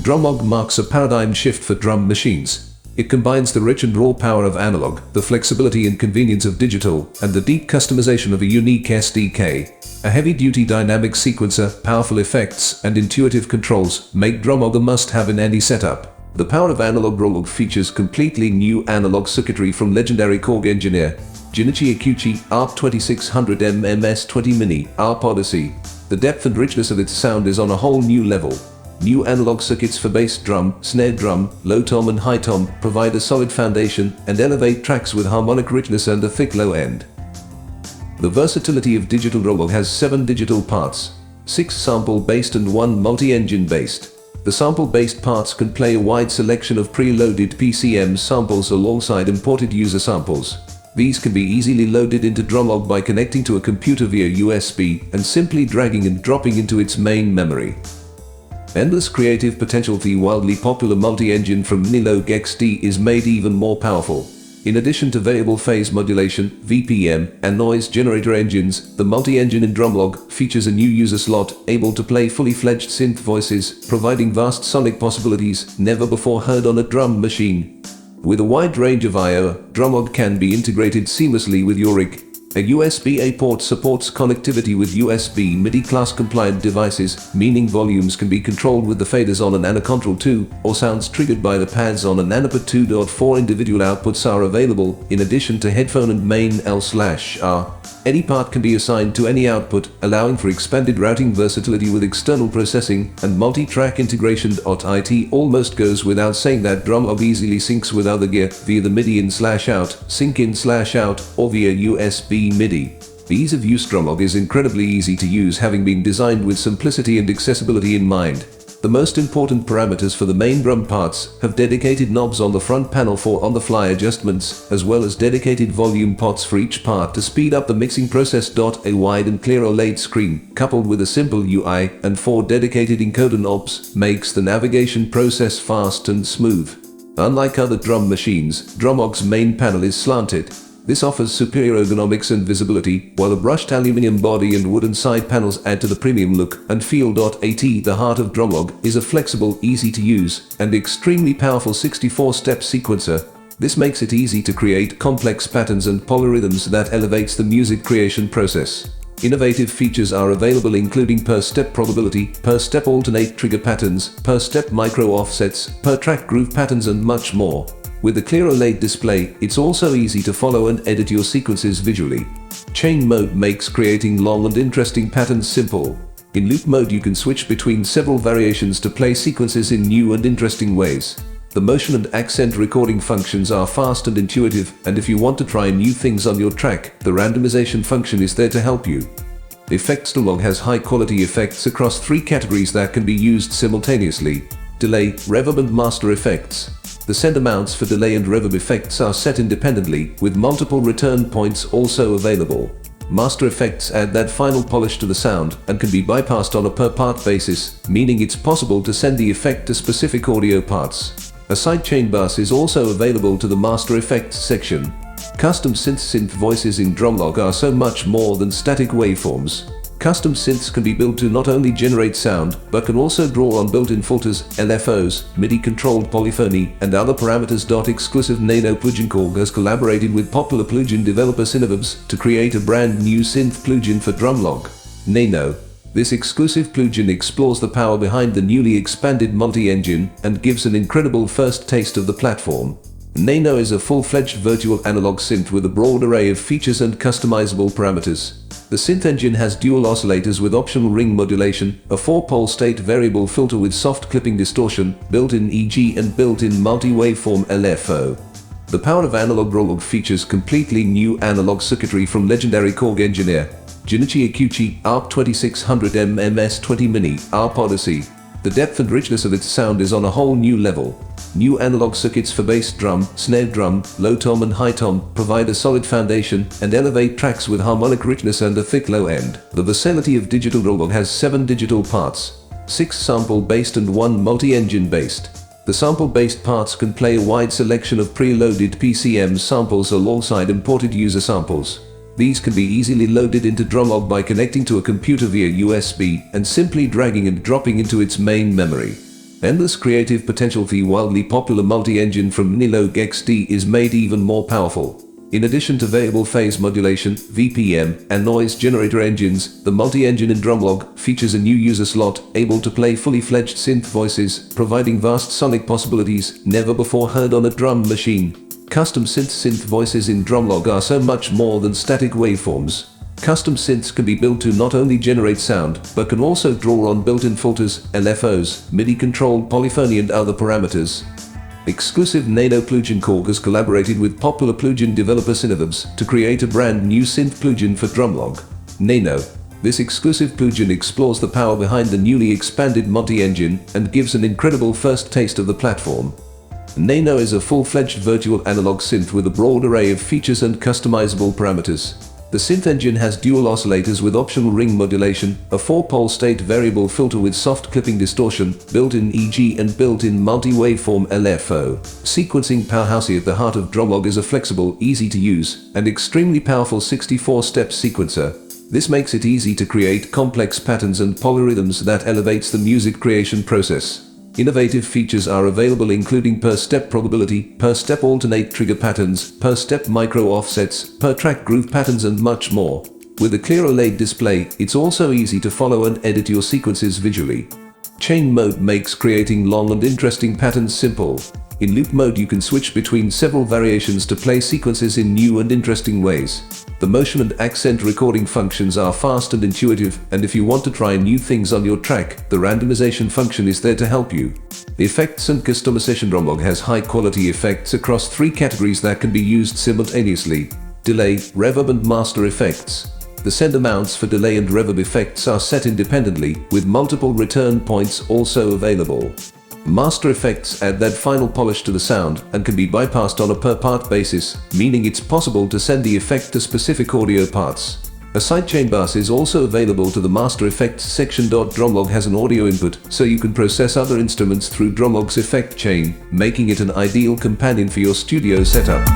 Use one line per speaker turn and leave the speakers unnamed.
Drumlogue marks a paradigm shift for drum machines. It combines the rich and raw power of analog, the flexibility and convenience of digital, and the deep customization of a unique SDK. A heavy-duty dynamic sequencer, powerful effects, and intuitive controls make Drumlogue a must-have in any setup. The power of analog Drumlogue features completely new analog circuitry from legendary Korg engineer Junichi Ikuchi ARP2600 MMS20 Mini ARP Odyssey. The depth and richness of its sound is on a whole new level. New analog circuits for bass drum, snare drum, low tom and high tom provide a solid foundation and elevate tracks with harmonic richness and a thick low end. The versatility of digital Drumlogue has 7 digital parts, 6 sample-based and 1 multi-engine based. The sample-based parts can play a wide selection of preloaded PCM samples alongside imported user samples. These can be easily loaded into Drumlogue by connecting to a computer via USB and simply dragging and dropping into its main memory. Endless creative potential. The wildly popular multi-engine from Drumlogue XD is made even more powerful. In addition to variable phase modulation, VPM, and noise generator engines, the multi-engine in Drumlogue features a new user slot able to play fully fledged synth voices, providing vast sonic possibilities never before heard on a drum machine. With a wide range of I/O, Drumlogue can be integrated seamlessly with your rig. A USB-A port supports connectivity with USB MIDI class compliant devices, meaning volumes can be controlled with the faders on an Nano Control 2, or sounds triggered by the pads on a Nanopad 2.4. Individual outputs are available, in addition to headphone and main L/R. Any part can be assigned to any output, allowing for expanded routing versatility with external processing and multi-track integration. It almost goes without saying that Drumlogue easily syncs with other gear via the MIDI in/out, sync in/out, or via USB MIDI. The ease of use. Drumlogue is incredibly easy to use, having been designed with simplicity and accessibility in mind. The most important parameters for the main drum parts have dedicated knobs on the front panel for on-the-fly adjustments, as well as dedicated volume pots for each part to speed up the mixing process. A wide and clear OLED screen, coupled with a simple UI and 4 dedicated encoder knobs, makes the navigation process fast and smooth. Unlike other drum machines, Drumlogue's main panel is slanted. This offers superior ergonomics and visibility, while a brushed aluminum body and wooden side panels add to the premium look and feel. The heart of Drumlogue is a flexible, easy to use, and extremely powerful 64-step sequencer. This makes it easy to create complex patterns and polyrhythms that elevates the music creation process. Innovative features are available, including per-step probability, per-step alternate trigger patterns, per-step micro offsets, per-track groove patterns, and much more. With a clear OLED display, it's also easy to follow and edit your sequences visually. Chain mode makes creating long and interesting patterns simple. In loop mode, you can switch between several variations to play sequences in new and interesting ways. The motion and accent recording functions are fast and intuitive, and if you want to try new things on your track, the randomization function is there to help you. Effects. Drumlogue has high-quality effects across 3 categories that can be used simultaneously: delay, reverb, and master effects. The send amounts for delay and reverb effects are set independently, with multiple return points also available. Master effects add that final polish to the sound and can be bypassed on a per-part basis, meaning it's possible to send the effect to specific audio parts. A sidechain bus is also available to the master effects section. Custom synth voices in Drumlogue are so much more than static waveforms. Custom synths can be built to not only generate sound, but can also draw on built-in filters, LFOs, MIDI-controlled polyphony, and other parameters. Exclusive Nano plugin. Korg has collaborated with popular plugin developer Synovibs to create a brand new synth plugin for Drumlogue, Nano. This exclusive plugin explores the power behind the newly expanded multi-engine and gives an incredible first taste of the platform. Nano is a full-fledged virtual analog synth with a broad array of features and customizable parameters. The synth engine has dual oscillators with optional ring modulation, a 4-pole state variable filter with soft clipping distortion, built-in EG, and built-in multi-waveform LFO. The power of analog Drumlogue features completely new analog circuitry from legendary Korg engineer Junichi Ikuchi ARP2600 MMS20 Mini ARP Odyssey. The depth and richness of its sound is on a whole new level. New analog circuits for bass drum, snare drum, low tom and high tom provide a solid foundation and elevate tracks with harmonic richness and a thick low end. The versatility of digital Drumlogue has 7 digital parts, 6 sample-based and 1 multi-engine based. The sample-based parts can play a wide selection of preloaded PCM samples alongside imported user samples. These can be easily loaded into Drumlogue by connecting to a computer via USB and simply dragging and dropping into its main memory. Endless creative potential. The wildly popular multi-engine from Drumlogue XD is made even more powerful. In addition to variable phase modulation, VPM, and noise generator engines, the multi-engine in Drumlogue features a new user slot, able to play fully fledged synth voices, providing vast sonic possibilities never before heard on a drum machine. Custom synth voices in Drumlogue are so much more than static waveforms. Custom synths can be built to not only generate sound, but can also draw on built-in filters, LFOs, MIDI-controlled polyphony and other parameters. Exclusive Nano plugin. Korg has collaborated with popular plugin developer Synovibs to create a brand new synth plugin for Drumlogue. Nano. This exclusive plugin explores the power behind the newly expanded multi-engine and gives an incredible first taste of the platform. Nano is a full-fledged virtual analog synth with a broad array of features and customizable parameters. The synth engine has dual oscillators with optional ring modulation, a 4-pole state variable filter with soft clipping distortion, built-in EG and built-in multi-waveform LFO. Sequencing powerhouse. At the heart of Drumlogue is a flexible, easy-to-use, and extremely powerful 64-step sequencer. This makes it easy to create complex patterns and polyrhythms that elevates the music creation process. Innovative features are available including per-step probability, per-step alternate trigger patterns, per-step micro offsets, per-track groove patterns and much more. With a clear OLED display, it's also easy to follow and edit your sequences visually. Chain mode makes creating long and interesting patterns simple. In loop mode you can switch between several variations to play sequences in new and interesting ways. The motion and accent recording functions are fast and intuitive, and if you want to try new things on your track, the randomization function is there to help you. Effects and customization. Drumlogue has high-quality effects across 3 categories that can be used simultaneously: delay, reverb and master effects. The send amounts for delay and reverb effects are set independently, with multiple return points also available. Master effects add that final polish to the sound and can be bypassed on a per-part basis, meaning it's possible to send the effect to specific audio parts. A sidechain bus is also available to the master effects section. Drumlogue has an audio input, so you can process other instruments through Drumlogue's effect chain, making it an ideal companion for your studio setup.